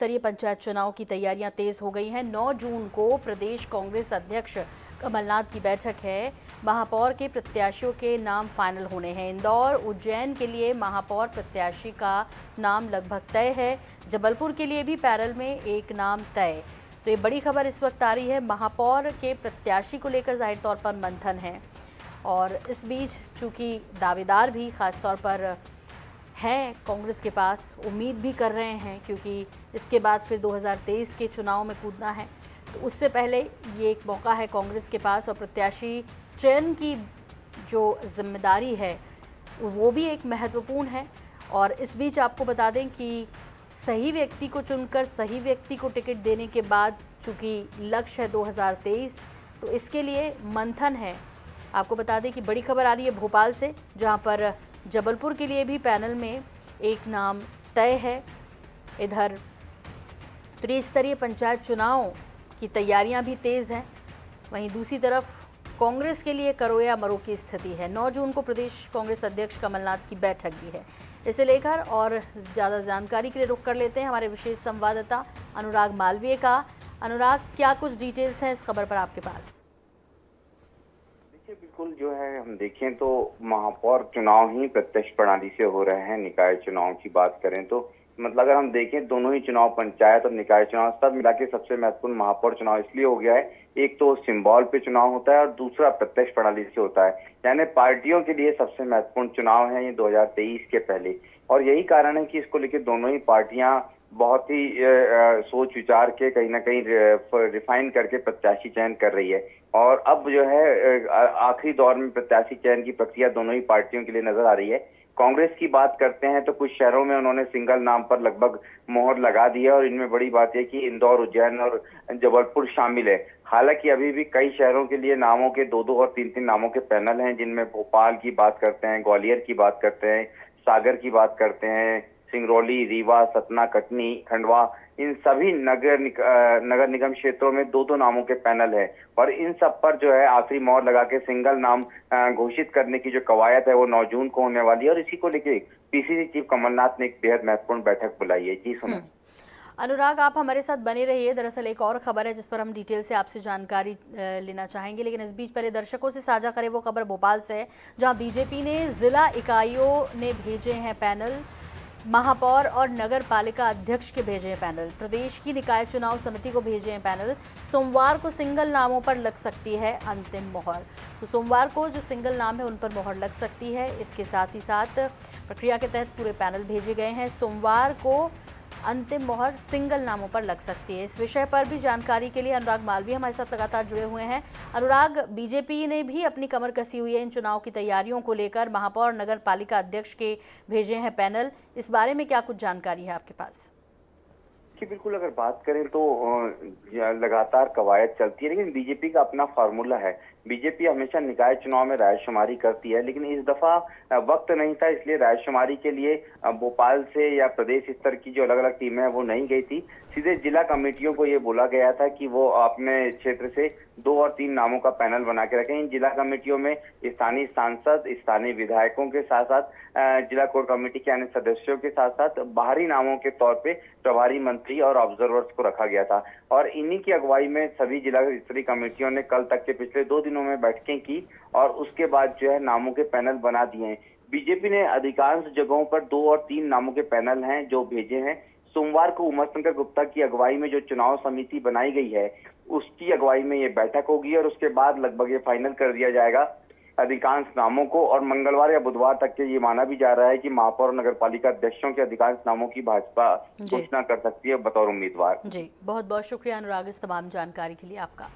स्तरीय पंचायत चुनाव की तैयारियां तेज हो गई हैं। 9 जून को प्रदेश कांग्रेस अध्यक्ष कमलनाथ की बैठक है। महापौर के प्रत्याशियों के नाम फाइनल होने हैं। इंदौर उज्जैन के लिए महापौर प्रत्याशी का नाम लगभग तय है। जबलपुर के लिए भी पैनल में एक नाम तय। तो ये बड़ी खबर इस वक्त आ रही है। महापौर के प्रत्याशी को लेकर जाहिर तौर पर मंथन है और इस बीच चूंकि दावेदार भी खासतौर पर हैं कांग्रेस के पास, उम्मीद भी कर रहे हैं क्योंकि इसके बाद फिर 2023 के चुनाव में कूदना है, तो उससे पहले ये एक मौका है कांग्रेस के पास। और प्रत्याशी चयन की जो जिम्मेदारी है वो भी एक महत्वपूर्ण है। और इस बीच आपको बता दें कि सही व्यक्ति को चुनकर सही व्यक्ति को टिकट देने के बाद चूँकि लक्ष्य है 2023, तो इसके लिए मंथन है। आपको बता दें कि बड़ी खबर आ रही है भोपाल से, जहां पर जबलपुर के लिए भी पैनल में एक नाम तय है। इधर त्रिस्तरीय पंचायत चुनाव की तैयारियां भी तेज़ हैं। वहीं दूसरी तरफ कांग्रेस के लिए करो या मरो की स्थिति है। 9 जून को प्रदेश कांग्रेस अध्यक्ष कमलनाथ की बैठक भी है। इसे लेकर और ज़्यादा जानकारी के लिए रुख कर लेते हैं हमारे विशेष संवाददाता अनुराग मालवीय का। अनुराग, क्या कुछ डिटेल्स हैं इस खबर पर आपके पास? बिल्कुल जो है, हम देखें तो महापौर चुनाव ही प्रत्यक्ष प्रणाली से हो रहे हैं। निकाय चुनाव की बात करें तो मतलब अगर हम देखें दोनों ही चुनाव, पंचायत और निकाय चुनाव, सब मिला के सबसे महत्वपूर्ण महापौर चुनाव इसलिए हो गया है। एक तो सिंबल पे चुनाव होता है और दूसरा प्रत्यक्ष प्रणाली से होता है। यानी पार्टियों के लिए सबसे महत्वपूर्ण चुनाव है ये 2023 के पहले। और यही कारण है कि इसको लेकर दोनों ही पार्टियां बहुत ही सोच विचार के कहीं ना कहीं रिफाइन करके प्रत्याशी चयन कर रही है। और अब जो है आखिरी दौर में प्रत्याशी चयन की प्रक्रिया दोनों ही पार्टियों के लिए नजर आ रही है। कांग्रेस की बात करते हैं तो कुछ शहरों में उन्होंने सिंगल नाम पर लगभग मोहर लगा दी है और इनमें बड़ी बात है कि इंदौर, उज्जैन और जबलपुर शामिल है। हालांकि अभी भी कई शहरों के लिए नामों के 2-2 और 3-3 नामों के पैनल हैं, जिनमें भोपाल की बात करते हैं, ग्वालियर की बात करते हैं, सागर की बात करते हैं, सिंगरौली, रीवा, सतना, कटनी, खंडवा, इन सभी नगर निगम क्षेत्रों में 2-2 नामों के पैनल है। और इन सब पर जो है आखिरी मोहर लगा के सिंगल नाम घोषित करने की जो कवायद है वो 9 जून को होने वाली है। और इसी को लेकर पीसीसी चीफ कमलनाथ ने एक बेहद महत्वपूर्ण बैठक बुलाई है। जी सुनो। अनुराग, आप हमारे साथ बने रहिए। दरअसल एक और खबर है जिस पर हम डिटेल से आपसे जानकारी लेना चाहेंगे, लेकिन इस बीच पहले दर्शकों से साझा करें वो खबर भोपाल से है, जहां बीजेपी ने जिला इकाइयों ने भेजे हैं पैनल। महापौर और नगर पालिका अध्यक्ष के भेजे हैं पैनल। प्रदेश की निकाय चुनाव समिति को भेजे हैं पैनल। सोमवार को सिंगल नामों पर लग सकती है अंतिम मोहर। तो सोमवार को जो सिंगल नाम है उन पर मोहर लग सकती है। इसके साथ ही साथ प्रक्रिया के तहत पूरे पैनल भेजे गए हैं। सोमवार को अंतिम मोहर सिंगल नामों पर लग सकती है। इस विषय पर भी जानकारी के लिए अनुराग मालवीय हमारे साथ लगातार जुड़े हुए हैं। अनुराग, बीजेपी ने भी अपनी कमर कसी हुई है इन चुनाव की तैयारियों को लेकर। महापौर नगर पालिका अध्यक्ष के भेजे हैं पैनल, इस बारे में क्या कुछ जानकारी है आपके पास? बिल्कुल, अगर बात करें तो लगातार कवायद चलती है, लेकिन बीजेपी का अपना फार्मूला है। बीजेपी हमेशा निकाय चुनाव में रायशुमारी करती है, लेकिन इस दफा वक्त नहीं था, इसलिए रायशुमारी के लिए भोपाल से या प्रदेश स्तर की जो अलग अलग टीमें हैं वो नहीं गई थी। सीधे जिला कमेटियों को ये बोला गया था कि वो अपने क्षेत्र से 2 और 3 नामों का पैनल बना के रखें। इन जिला कमेटियों में स्थानीय सांसद, स्थानीय विधायकों के साथ साथ जिला कोर कमेटी के अन्य सदस्यों के साथ साथ बाहरी नामों के तौर पे प्रभारी मंत्री और ऑब्जर्वर्स को रखा गया था। और इन्हीं की अगुवाई में सभी जिला स्तरीय कमेटियों ने कल तक के पिछले 2 दिनों में बैठकें की और उसके बाद जो है नामों के पैनल बना दिए हैं। बीजेपी ने अधिकांश जगहों पर 2 और 3 नामों के पैनल हैं जो भेजे हैं। सोमवार को उमाशंकर गुप्ता की अगुवाई में जो चुनाव समिति बनाई गई है उसकी अगुवाई में ये बैठक होगी और उसके बाद लगभग ये फाइनल कर दिया जाएगा अधिकांश नामों को। और मंगलवार या बुधवार तक के ये माना भी जा रहा है कि महापौर और नगर पालिका अध्यक्षों के अधिकांश नामों की भाजपा घोषणा कर सकती है बतौर उम्मीदवार। जी, बहुत बहुत शुक्रिया अनुराग इस तमाम जानकारी के लिए आपका।